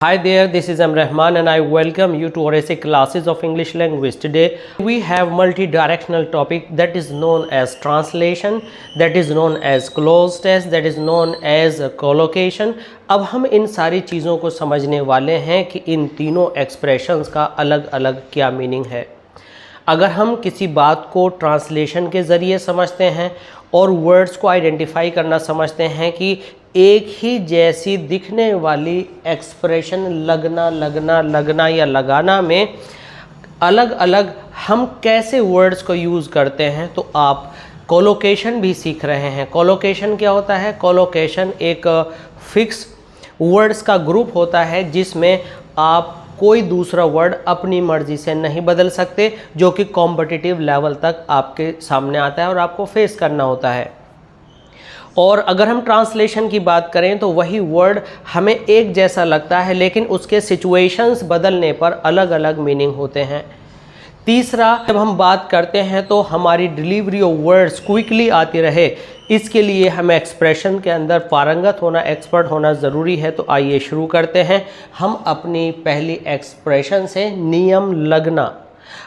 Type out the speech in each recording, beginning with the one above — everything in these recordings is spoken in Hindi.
Hi there, this is Rahman and I welcome you to our basic classes of English language. Today we have multi-directional topic that is known as translation, that is known as close test, that is known as collocation. अब हम इन सारी चीज़ों को समझने वाले हैं कि इन तीनों एक्सप्रेशंस का अलग अलग क्या मीनिंग है। अगर हम किसी बात को ट्रांसलेशन के ज़रिए समझते हैं और वर्ड्स को आइडेंटिफाई करना समझते हैं कि एक ही जैसी दिखने वाली एक्सप्रेशन लगना या लगाना में अलग अलग हम कैसे वर्ड्स को यूज़ करते हैं, तो आप कोलोकेशन भी सीख रहे हैं। कोलोकेशन क्या होता है? कोलोकेशन एक फिक्स वर्ड्स का ग्रुप होता है जिसमें आप कोई दूसरा वर्ड अपनी मर्ज़ी से नहीं बदल सकते, जो कि कॉम्पिटिटिव लेवल तक आपके सामने आता है और आपको फेस करना होता है। और अगर हम ट्रांसलेशन की बात करें तो वही वर्ड हमें एक जैसा लगता है, लेकिन उसके सिचुएशंस बदलने पर अलग अलग मीनिंग होते हैं। तीसरा, जब हम बात करते हैं तो हमारी डिलीवरी ऑफ वर्ड्स क्विकली आती रहे, इसके लिए हमें एक्सप्रेशन के अंदर पारंगत होना, एक्सपर्ट होना ज़रूरी है। तो आइए शुरू करते हैं हम अपनी पहली एक्सप्रेशन से, नियम लगना।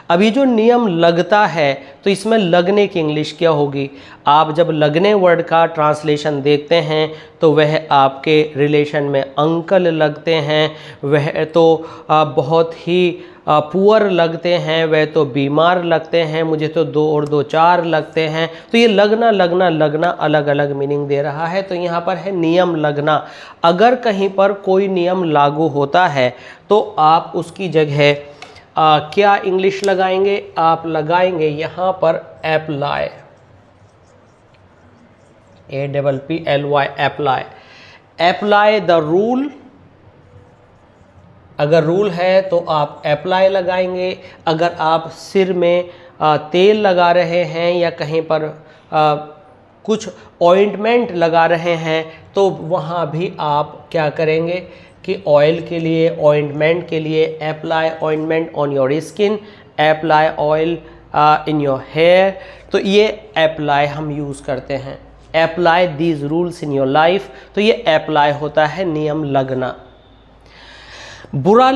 अभी जो नियम लगता है तो इसमें लगने की इंग्लिश क्या होगी? आप जब लगने वर्ड का ट्रांसलेशन देखते हैं तो वह आपके रिलेशन में अंकल लगते हैं, वह तो बहुत ही पुअर लगते हैं, वह तो बीमार लगते हैं, मुझे तो 2 और 2 4 लगते हैं। तो ये लगना अलग अलग मीनिंग दे रहा है। तो यहाँ पर है नियम लगना। अगर कहीं पर कोई नियम लागू होता है तो आप उसकी जगह क्या इंग्लिश लगाएंगे? आप लगाएंगे यहाँ पर apply, APPLY, apply. Apply the rule, अगर रूल है तो आप अप्लाई लगाएंगे। अगर आप सिर में तेल लगा रहे हैं या कहीं पर कुछ ऑइंटमेंट लगा रहे हैं तो वहाँ भी आप क्या करेंगे कि ऑयल के लिए, ऑइंटमेंट के लिए apply ointment on your skin, apply oil in your hair. तो ये अप्लाई हम यूज़ करते हैं, apply these rules in your life. तो ये अप्लाई होता है नियम लगना। बुरा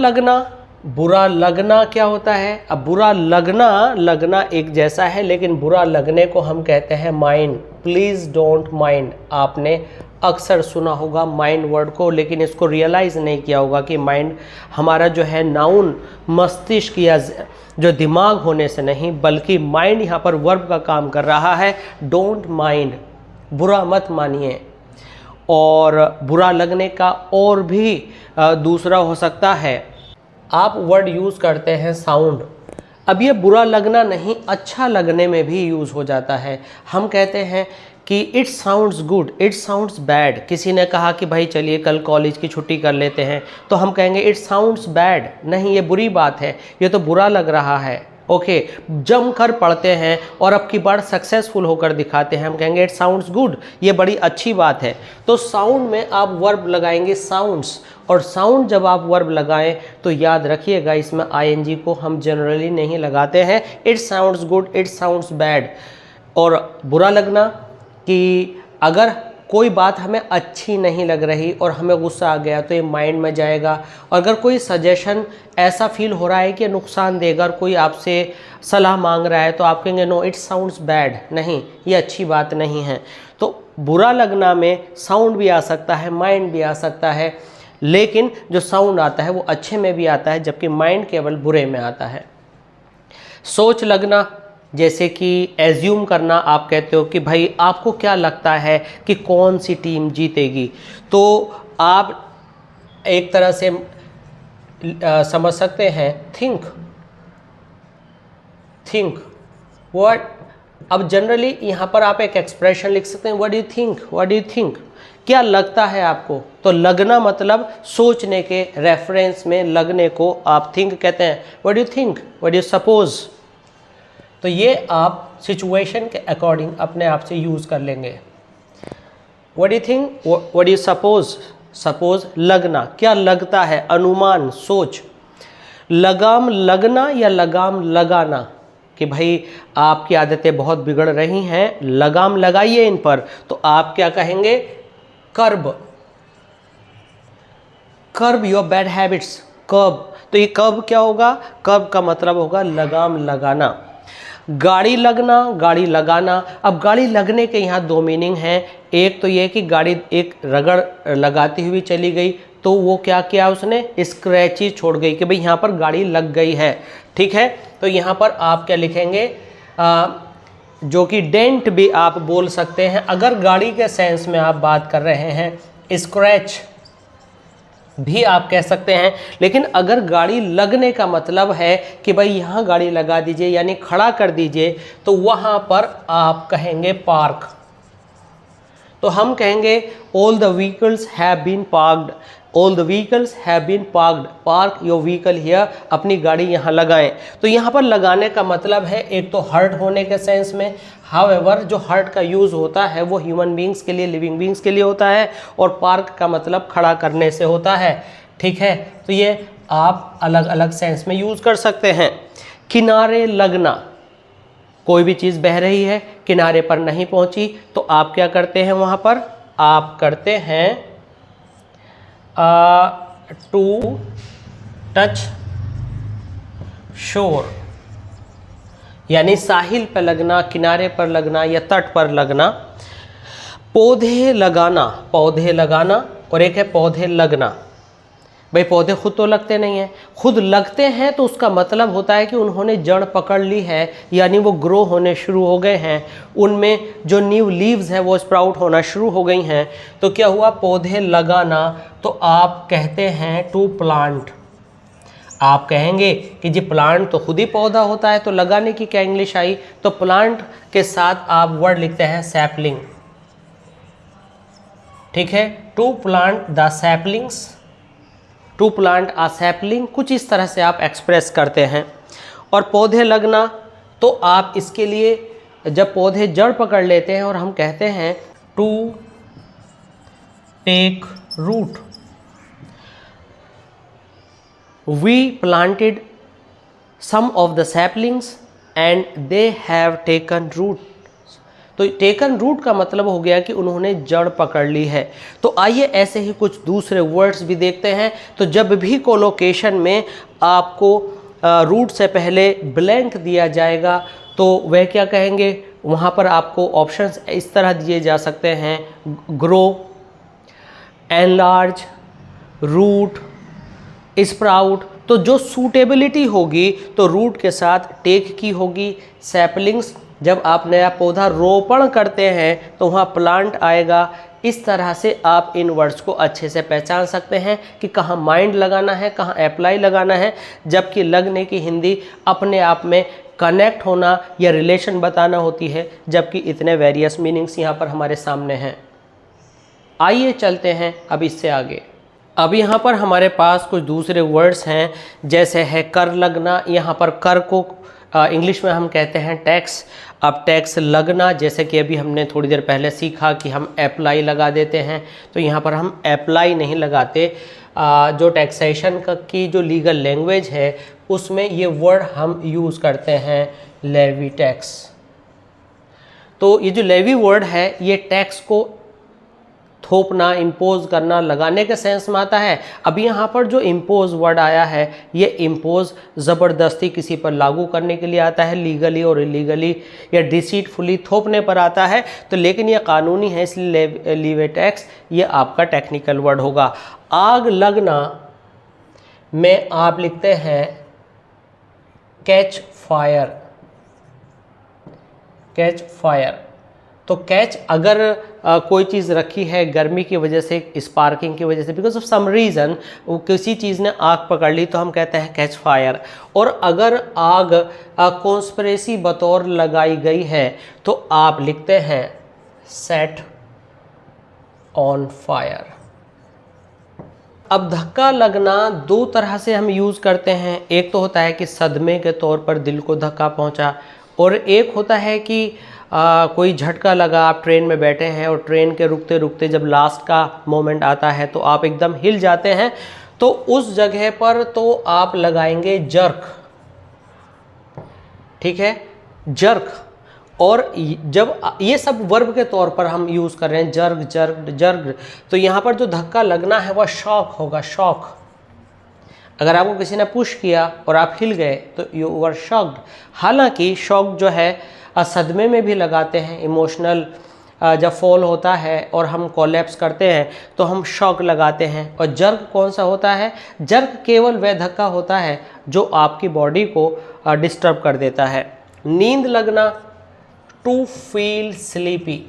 लगना क्या होता है? अब बुरा लगना एक जैसा है, लेकिन बुरा लगने को हम कहते हैं माइंड। Please don't mind. आपने अक्सर सुना होगा माइंड वर्ड को, लेकिन इसको रियलाइज़ नहीं किया होगा कि माइंड हमारा जो है नाउन मस्तिष्क या जो दिमाग होने से नहीं, बल्कि माइंड यहाँ पर वर्ब का काम कर रहा है। डोंट माइंड, बुरा मत मानिए। और बुरा लगने का और भी दूसरा हो सकता है, आप वर्ड यूज़ करते हैं साउंड। अब ये बुरा लगना नहीं, अच्छा लगने में भी यूज़ हो जाता है। हम कहते हैं कि it sounds good, it sounds bad. किसी ने कहा कि भाई चलिए कल कॉलेज की छुट्टी कर लेते हैं, तो हम कहेंगे इट साउंड्स बैड। नहीं, ये बुरी बात है, ये तो बुरा लग रहा है। ओके, जम कर पढ़ते हैं और अब की बार सक्सेसफुल होकर दिखाते हैं, हम कहेंगे इट साउंड्स गुड, ये बड़ी अच्छी बात है। तो साउंड में आप वर्ब लगाएंगे साउंड्स, और साउंड जब आप वर्ब लगाएं तो याद रखिएगा इसमें आईएनजी को हम जनरली नहीं लगाते हैं। It sounds good, it sounds bad. और बुरा लगना कि अगर कोई बात हमें अच्छी नहीं लग रही और हमें गुस्सा आ गया तो ये माइंड में जाएगा। और अगर कोई सजेशन ऐसा फील हो रहा है कि नुकसान देगा, और कोई आपसे सलाह मांग रहा है तो आप कहेंगे नो इट साउंड्स बैड, नहीं ये अच्छी बात नहीं है। तो बुरा लगना में साउंड भी आ सकता है, माइंड भी आ सकता है, लेकिन जो साउंड आता है वो अच्छे में भी आता है, जबकि माइंड केवल बुरे में आता है। सोच लगना, जैसे कि एज्यूम करना, आप कहते हो कि भाई आपको क्या लगता है कि कौन सी टीम जीतेगी, तो आप एक तरह से समझ सकते हैं थिंक व्हाट। अब जनरली यहाँ पर आप एक एक्सप्रेशन लिख सकते हैं, व्हाट डू यू थिंक, क्या लगता है आपको। तो लगना मतलब सोचने के रेफरेंस में लगने को आप थिंक कहते हैं। What do you think, what do you suppose. तो ये आप सिचुएशन के अकॉर्डिंग अपने आप से यूज़ कर लेंगे। What do think, what do suppose. Suppose लगना, क्या लगता है, अनुमान, सोच। लगाम लगना या लगाम लगाना, कि भाई आपकी आदतें बहुत बिगड़ रही हैं, लगाम लगाइए इन पर। तो आप क्या कहेंगे? कर्ब। कर्ब योर बैड हैबिट्स, कर्ब, तो ये कर्ब क्या होगा, कर्ब का मतलब होगा लगाम लगाना। गाड़ी लगना, गाड़ी लगाना। अब गाड़ी लगने के यहाँ दो मीनिंग हैं, एक तो ये कि गाड़ी एक रगड़ लगाती हुई चली गई तो वो क्या किया उसने, स्क्रैची छोड़ गई कि भाई यहाँ पर गाड़ी लग गई है, ठीक है। तो यहाँ पर आप क्या लिखेंगे, जो कि डेंट भी आप बोल सकते हैं अगर गाड़ी के सेंस में आप बात कर रहे हैं, स्क्रैच भी आप कह सकते हैं। लेकिन अगर गाड़ी लगने का मतलब है कि भाई यहाँ गाड़ी लगा दीजिए यानी खड़ा कर दीजिए, तो वहाँ पर आप कहेंगे पार्क। तो हम कहेंगे all the vehicles have been parked, all the vehicles have been parked, park your vehicle here, अपनी गाड़ी यहाँ लगाएं। तो यहाँ पर लगाने का मतलब है एक तो हर्ट होने के सेंस में, हाउएवर जो हर्ट का यूज़ होता है वो ह्यूमन बींग्स के लिए, लिविंग बींग्स के लिए होता है, और पार्क का मतलब खड़ा करने से होता है, ठीक है। तो ये आप अलग अलग सेंस में यूज़ कर सकते हैं। किनारे लगना, कोई भी चीज़ बह रही है, किनारे पर नहीं पहुंची, तो आप क्या करते हैं वहाँ पर, आप करते हैं टू टच शोर, यानी साहिल पर लगना, किनारे पर लगना या तट पर लगना। पौधे लगाना, पौधे लगाना, और एक है पौधे लगना। भाई पौधे खुद तो लगते नहीं हैं, खुद लगते हैं तो उसका मतलब होता है कि उन्होंने जड़ पकड़ ली है, यानी वो ग्रो होने शुरू हो गए हैं, उनमें जो न्यू लीव्स हैं वो स्प्राउट होना शुरू हो गई हैं। तो क्या हुआ, पौधे लगाना, तो आप कहते हैं टू प्लांट। आप कहेंगे कि जी प्लांट तो खुद ही पौधा होता है तो लगाने की क्या इंग्लिश आई, तो प्लांट के साथ आप वर्ड लिखते हैं सैपलिंग, ठीक है। To plant the saplings, to plant a sapling, कुछ इस तरह से आप एक्सप्रेस करते हैं। और पौधे लगना, तो आप इसके लिए जब पौधे जड़ पकड़ लेते हैं और हम कहते हैं to take root, we planted some of the saplings and they have taken root. तो टेकन रूट का मतलब हो गया कि उन्होंने जड़ पकड़ ली है। तो आइए ऐसे ही कुछ दूसरे वर्ड्स भी देखते हैं। तो जब भी कोलोकेशन में आपको रूट से पहले ब्लैंक दिया जाएगा तो वह क्या कहेंगे, वहाँ पर आपको ऑप्शंस इस तरह दिए जा सकते हैं, ग्रो, एनलार्ज, रूट, स्प्राउट। तो जो सूटेबिलिटी होगी तो रूट के साथ टेक की होगी। सैपलिंग्स, जब आप नया पौधा रोपण करते हैं तो वहाँ प्लांट आएगा। इस तरह से आप इन वर्ड्स को अच्छे से पहचान सकते हैं कि कहाँ माइंड लगाना है, कहाँ अप्लाई लगाना है। जबकि लगने की हिंदी अपने आप में कनेक्ट होना या रिलेशन बताना होती है, जबकि इतने वेरियस मीनिंग्स यहाँ पर हमारे सामने हैं। आइए चलते हैं अब इससे आगे। अब यहाँ पर हमारे पास कुछ दूसरे वर्ड्स हैं, जैसे है कर लगना। यहाँ पर कर को इंग्लिश में हम कहते हैं टैक्स। अब टैक्स लगना, जैसे कि अभी हमने थोड़ी देर पहले सीखा कि हम अप्लाई लगा देते हैं, तो यहाँ पर हम अप्लाई नहीं लगाते। जो टैक्सेशन की जो लीगल लैंग्वेज है उसमें ये वर्ड हम यूज़ करते हैं लेवी टैक्स। तो ये जो लेवी वर्ड है ये टैक्स को थोपना, इम्पोज करना, लगाने के सेंस में आता है। अभी यहाँ पर जो इम्पोज वर्ड आया है ये इम्पोज ज़बरदस्ती किसी पर लागू करने के लिए आता है, लीगली और इलीगली या डिसीटफुली थोपने पर आता है। तो लेकिन ये कानूनी है, इसलिए लीवे टैक्स ये आपका टेक्निकल वर्ड होगा। आग लगना में आप लिखते हैं कैच फायर, कैच फायर। तो कैच, अगर कोई चीज़ रखी है गर्मी की वजह से, स्पार्किंग की वजह से, बिकॉज ऑफ सम रीज़न किसी चीज़ ने आग पकड़ ली, तो हम कहते हैं कैच फायर। और अगर आग कॉन्स्पिरेसी बतौर लगाई गई है तो आप लिखते हैं सेट ऑन फायर। अब धक्का लगना दो तरह से हम यूज़ करते हैं। एक तो होता है कि सदमे के तौर पर दिल को धक्का पहुंचा, और एक होता है कि कोई झटका लगा, आप ट्रेन में बैठे हैं और ट्रेन के रुकते रुकते जब लास्ट का मोमेंट आता है तो आप एकदम हिल जाते हैं, तो उस जगह पर तो आप लगाएंगे जर्क, ठीक है, जर्क। और जब ये सब वर्ब के तौर पर हम यूज़ कर रहे हैं, जर्ग जर्ग जर्ग, तो यहाँ पर जो धक्का लगना है वह शॉक होगा, शॉक। अगर आपको किसी ने पुश किया और आप हिल गए तो यू वर शॉक्ड। हालांकि शॉक जो है सदमे में भी लगाते हैं, इमोशनल जब फॉल होता है और हम कोलैप्स करते हैं तो हम शॉक लगाते हैं। और जर्क कौन सा होता है? जर्क केवल वह धक्का होता है जो आपकी बॉडी को डिस्टर्ब कर देता है। नींद लगना, टू फील स्लीपी,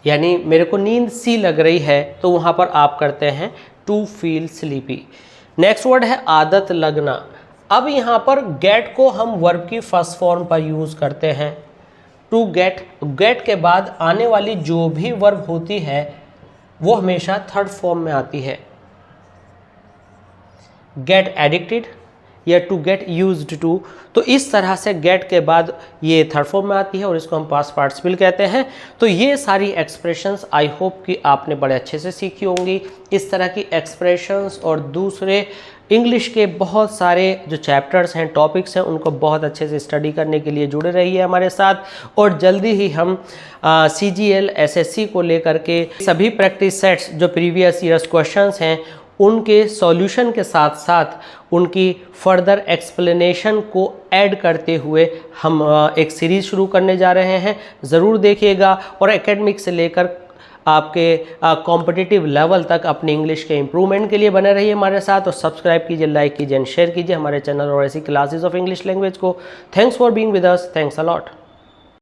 यानी मेरे को नींद सी लग रही है, तो वहाँ पर आप करते हैं to feel sleepy. Next word है आदत लगना। अब यहाँ पर गेट को हम वर्ब की फर्स्ट फॉर्म पर यूज़ करते हैं। टू गेट, गेट के बाद आने वाली जो भी वर्ब होती है वो हमेशा थर्ड फॉर्म में आती है। गेट एडिक्टेड या टू गेट यूज्ड टू, तो इस तरह से गेट के बाद ये थर्ड फॉर्म में आती है और इसको हम पास्ट पार्टिसिपल कहते हैं। तो ये सारी एक्सप्रेशंस आई होप कि आपने बड़े अच्छे से सीखी होंगी। इस तरह की एक्सप्रेशंस और दूसरे इंग्लिश के बहुत सारे जो चैप्टर्स हैं, टॉपिक्स हैं, उनको बहुत अच्छे से स्टडी करने के लिए जुड़े रहिए हमारे साथ। और जल्दी ही हम CGL SSC को लेकर के सभी प्रैक्टिस सेट्स जो प्रीवियस ईयर्स क्वेश्चंस हैं उनके सॉल्यूशन के साथ साथ उनकी फर्दर एक्सप्लेनेशन को ऐड करते हुए हम एक सीरीज़ शुरू करने जा रहे हैं। ज़रूर देखिएगा और एकेडमिक से लेकर आपके कॉम्पिटिटिव लेवल तक अपनी इंग्लिश के इम्प्रूवमेंट के लिए बने रहिए हमारे साथ। और सब्सक्राइब कीजिए, लाइक कीजिए एंड शेयर कीजिए हमारे चैनल और ऐसी क्लासेस ऑफ इंग्लिश लैंग्वेज को। Thanks for being with us, thanks a lot.